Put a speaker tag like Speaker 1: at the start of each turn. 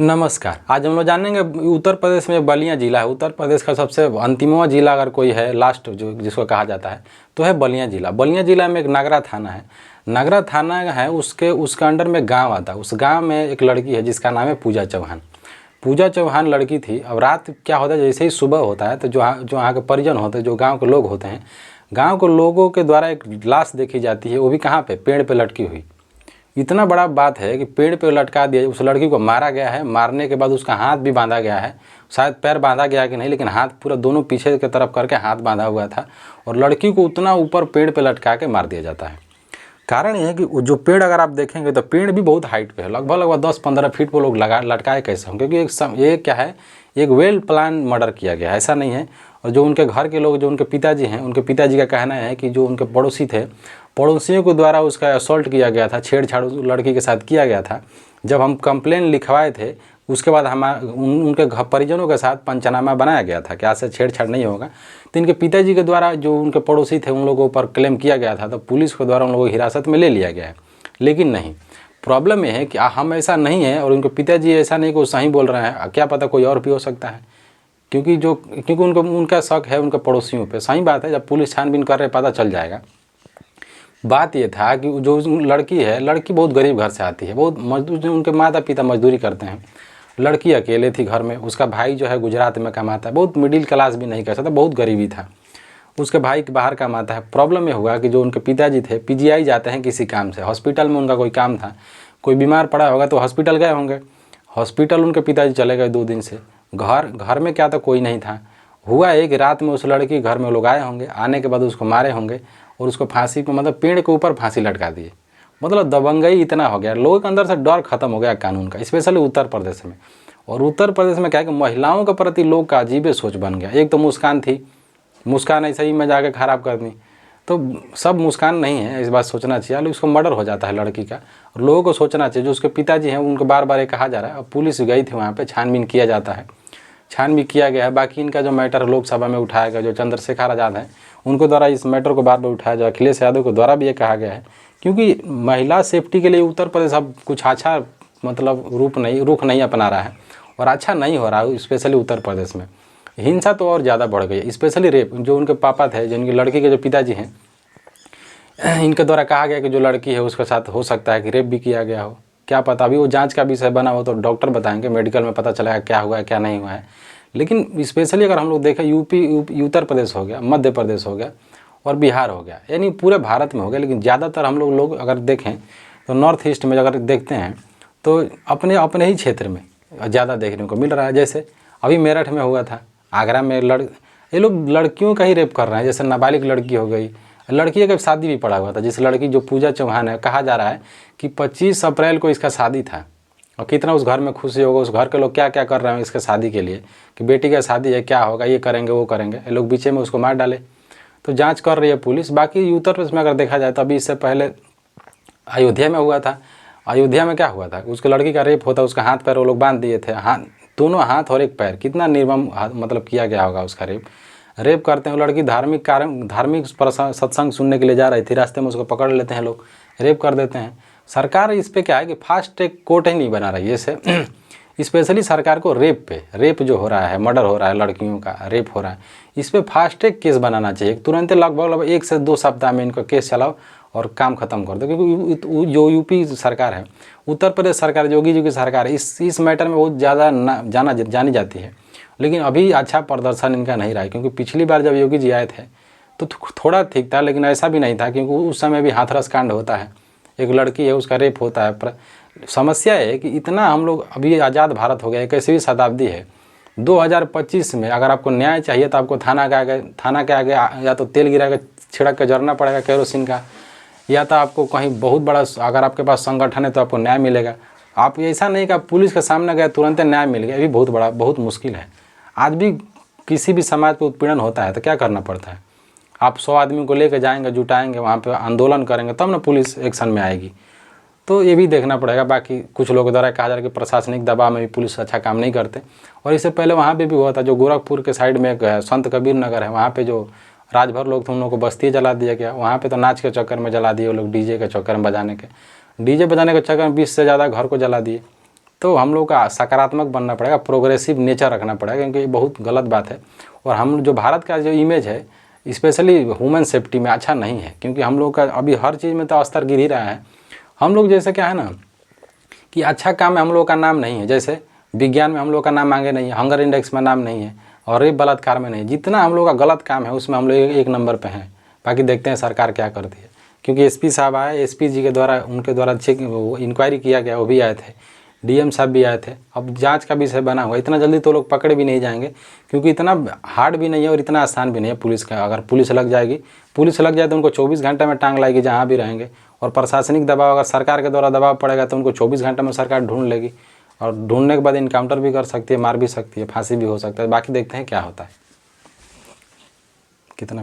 Speaker 1: नमस्कार। आज हम लोग जानेंगे उत्तर प्रदेश में बलिया जिला है। उत्तर प्रदेश का सबसे अंतिमवा जिला अगर कोई है, लास्ट जो जिसको कहा जाता है, तो है बलिया जिला। बलिया जिला में एक नगरा थाना है। नगरा थाना है, उसके अंडर में गांव आता है। उस गांव में एक लड़की है जिसका नाम है पूजा चौहान। पूजा चौहान लड़की थी। अब रात क्या होता है, जैसे ही सुबह होता है तो जो यहाँ के परिजन होते हैं, जो गाँव के लोग होते हैं, गाँव के लोगों के द्वारा एक लाश देखी जाती है। वो भी कहाँ पर, पेड़ पर लटकी हुई। इतना बड़ा बात है कि पेड़ पे लटका दिया। उस लड़की को मारा गया है। मारने के बाद उसका हाथ भी बांधा गया है। शायद पैर बांधा गया कि नहीं, लेकिन हाथ पूरा दोनों पीछे की तरफ करके हाथ बांधा हुआ था। और लड़की को उतना ऊपर पेड़ पे लटका के मार दिया जाता है। कारण ये है कि जो पेड़ अगर आप देखेंगे तो पेड़ भी बहुत हाइट पे है, लगभग 10-15 फीट पर लोग लटकाए कैसे होंगे, क्योंकि ये क्या है, एक वेल प्लान मर्डर किया गया है, ऐसा नहीं है। और जो उनके घर के लोग, जो उनके पिताजी हैं, उनके पिताजी का कहना है कि जो उनके पड़ोसी थे, पड़ोसियों के द्वारा उसका असॉल्ट किया गया था, छेड़छाड़ लड़की के साथ किया गया था। जब हम कंप्लेन लिखवाए थे उसके बाद उनके परिजनों के साथ पंचनामा बनाया गया था कि आज से छेड़छाड़ नहीं होगा। तो इनके पिताजी के द्वारा जो उनके पड़ोसी थे उन लोगों पर क्लेम किया गया था, तो पुलिस के द्वारा उन लोगों को हिरासत में ले लिया गया है। लेकिन नहीं, प्रॉब्लम यह है कि हम ऐसा नहीं है और उनके पिताजी ऐसा नहीं कि वो सही बोल रहे हैं, क्या पता कोई और भी हो सकता है। क्योंकि उनका शक है उनके पड़ोसियों पे। सही बात है, जब पुलिस छानबीन कर रहे पता चल जाएगा। बात ये था कि जो लड़की है, लड़की बहुत गरीब घर से आती है, बहुत मजदूर, उनके माता पिता मजदूरी करते हैं। लड़की अकेले थी घर में। उसका भाई जो है गुजरात में कमाता है, बहुत मिडिल क्लास भी नहीं कह सकता, बहुत गरीबी था। उसके भाई के बाहर कमाता है। प्रॉब्लम ये हुआ कि जो उनके पिताजी थे, पीजीआई जाते हैं किसी काम से, हॉस्पिटल में उनका कोई काम था, कोई बीमार पड़ा होगा तो हॉस्पिटल गए होंगे। हॉस्पिटल उनके पिताजी चले गए 2 दिन से। घर में क्या था, कोई नहीं था। हुआ एक रात में उस लड़की घर में लोग आए होंगे, आने के बाद उसको मारे होंगे और उसको फांसी पे, मतलब पेड़ के ऊपर फांसी लटका दिए। मतलब दबंगई इतना हो गया, लोगों के अंदर से डर खत्म हो गया कानून का, स्पेशली उत्तर प्रदेश में। और उत्तर प्रदेश में क्या है कि महिलाओं के प्रति लोग का अजीब सोच बन गया। एक तो मुस्कान थी, मुस्कान ऐसे ही में जाके खराब कर दी। तो सब मुस्कान नहीं है, इस बात सोचना चाहिए। उसको मर्डर हो जाता है लड़की का, और लोगों को सोचना चाहिए। जो उसके पिताजी हैं उनको बार बार ये कहा जा रहा है। अब पुलिस गई थी वहाँ पे, छानबीन किया जाता है, छानबीन किया गया है। बाकी इनका जो मैटर लोकसभा में उठाया गया, जो चंद्रशेखर आज़ाद हैं उनको द्वारा इस मैटर को बार बार उठाया जाए, अखिलेश यादव के द्वारा भी ये कहा गया है। क्योंकि महिला सेफ्टी के लिए उत्तर प्रदेश अब कुछ अच्छा मतलब रुख नहीं अपना रहा है, और अच्छा नहीं हो रहा है। स्पेशली उत्तर प्रदेश में हिंसा तो और ज़्यादा बढ़ गई है, स्पेशली रेप। जो उनके पापा थे, जिनकी लड़की के जो पिताजी हैं, इनके द्वारा कहा गया कि जो लड़की है उसके साथ हो सकता है कि रेप भी किया गया हो। क्या पता, अभी वो जांच का विषय बना हो तो डॉक्टर बताएंगे, मेडिकल में पता चलेगा क्या हुआ है क्या नहीं हुआ है। लेकिन स्पेशली अगर हम लोग देखें, उत्तर प्रदेश हो गया, मध्य प्रदेश हो गया और बिहार हो गया, यानी पूरे भारत में हो गया। लेकिन ज़्यादातर हम लोग अगर देखें तो नॉर्थ ईस्ट में अगर देखते हैं तो अपने ही क्षेत्र में ज़्यादा देखने को मिल रहा है। जैसे अभी मेरठ में हुआ था, आगरा में ये लोग लड़कियों का ही रेप कर रहे हैं। जैसे नाबालिग लड़की हो गई, लड़की का शादी भी पड़ा हुआ था। जिस लड़की जो पूजा चौहान है, कहा जा रहा है कि 25 अप्रैल को इसका शादी था। और कितना उस घर में खुशी होगा, उस घर के लोग क्या क्या कर रहे हैं इसके शादी के लिए, कि बेटी का शादी है, क्या होगा, ये करेंगे वो करेंगे। ये लोग बीचे में उसको मार डाले। तो जांच कर रही है पुलिस। बाकी उत्तर प्रदेश में अगर देखा जाए तो अभी इससे पहले अयोध्या में हुआ था। अयोध्या में क्या हुआ था, उसके लड़की का रेप होता, उसका हाथ पैर वो लोग बांध दिए थे, दोनों हाथ और एक पैर। कितना निर्मम मतलब किया गया होगा उसका रेप करते हैं। वो लड़की धार्मिक सत्संग सुनने के लिए जा रही थी, रास्ते में उसको पकड़ लेते हैं लोग, रेप कर देते हैं। सरकार इस पे क्या है कि फास्ट ट्रैक कोर्ट ही नहीं बना रही है। जैसे स्पेशली सरकार को रेप जो हो रहा है, मर्डर हो रहा है, लड़कियों का रेप हो रहा है, इस पर फास्ट ट्रैक केस बनाना चाहिए। तुरंत लगभग 1 से 2 सप्ताह में इनका केस चलाओ और काम खत्म कर दो। क्योंकि जो यूपी सरकार है, उत्तर प्रदेश सरकार, योगी जी की सरकार है, इस मैटर में बहुत ज़्यादा जानी जाती है। लेकिन अभी अच्छा प्रदर्शन इनका नहीं रहा है। क्योंकि पिछली बार जब योगी जी आए थे तो थोड़ा ठीक था, लेकिन ऐसा भी नहीं था। क्योंकि उस समय भी हाथरस कांड होता है, एक लड़की है उसका रेप होता है। समस्या है कि इतना हम लोग, अभी आज़ाद भारत हो गया, 21वीं शताब्दी है, 2025 में अगर आपको न्याय चाहिए तो आपको थाना के आगे या तो तेल गिरा के छिड़क के जरना पड़ेगा केरोसिन का, या तो आपको कहीं बहुत बड़ा, अगर आपके पास संगठन है तो आपको न्याय मिलेगा। आप ऐसा नहीं कि आप पुलिस के सामने गए तुरंत न्याय मिल गया, ये भी बहुत मुश्किल है। आज भी किसी भी समाज पर उत्पीड़न होता है तो क्या करना पड़ता है, आप 100 आदमी को लेकर जाएंगे, जुटाएंगे, वहाँ पे आंदोलन करेंगे, तब ना पुलिस एक्शन में आएगी। तो ये भी देखना पड़ेगा। बाकी कुछ लोगों द्वारा कहा जा रहा है कि प्रशासनिक दबाव में भी पुलिस अच्छा काम नहीं करते। और इससे पहले वहाँ पे भी हुआ था, जो गोरखपुर के साइड में एक संत कबीर नगर है, वहाँ पे जो राजभर लोग थे उन लोगों को बस्ती जला दिया गया। वहाँ पे तो नाच के चक्कर में जला दिए वो लोग, डीजे के चक्कर में, डीजे बजाने के चक्कर में 20 से ज़्यादा घर को जला दिए। तो हम लोग का सकारात्मक बनना पड़ेगा, प्रोग्रेसिव नेचर रखना पड़ेगा, क्योंकि ये बहुत गलत बात है। और हम जो भारत का जो इमेज है स्पेशली वुमेन सेफ्टी में अच्छा नहीं है, क्योंकि हम लोग का अभी हर चीज़ में तो स्तर गिर ही रहा है। हम लोग जैसे क्या है ना कि अच्छा काम में हम लोग का नाम नहीं है, जैसे विज्ञान में हम लोग का नाम आगे नहीं है, हंगर इंडेक्स में नाम नहीं है, और रेप बलात्कार में नहीं। जितना हम लोग का गलत काम है उसमें हम लोग एक नंबर पे हैं। बाकी देखते हैं सरकार क्या करती है, क्योंकि एसपी साहब आए, एसपी जी के द्वारा उनके द्वारा चेक इंक्वायरी किया गया, वो भी आए थे, डीएम साहब भी आए थे। अब जांच का विषय बना हुआ, इतना जल्दी तो लोग पकड़े भी नहीं जाएंगे, क्योंकि इतना हार्ड भी नहीं है और इतना आसान भी नहीं है पुलिस का। अगर पुलिस लग जाएगी, पुलिस लग जाए तो उनको 24 घंटे में टांग लाएगी जहाँ भी रहेंगे। और प्रशासनिक दबाव, अगर सरकार के द्वारा दबाव पड़ेगा तो उनको 24 घंटे में सरकार ढूंढ लेगी, और ढूंढने के बाद इनकाउंटर भी कर सकती है, मार भी सकती है, फांसी भी हो सकता है। बाकी देखते हैं क्या होता है, कितना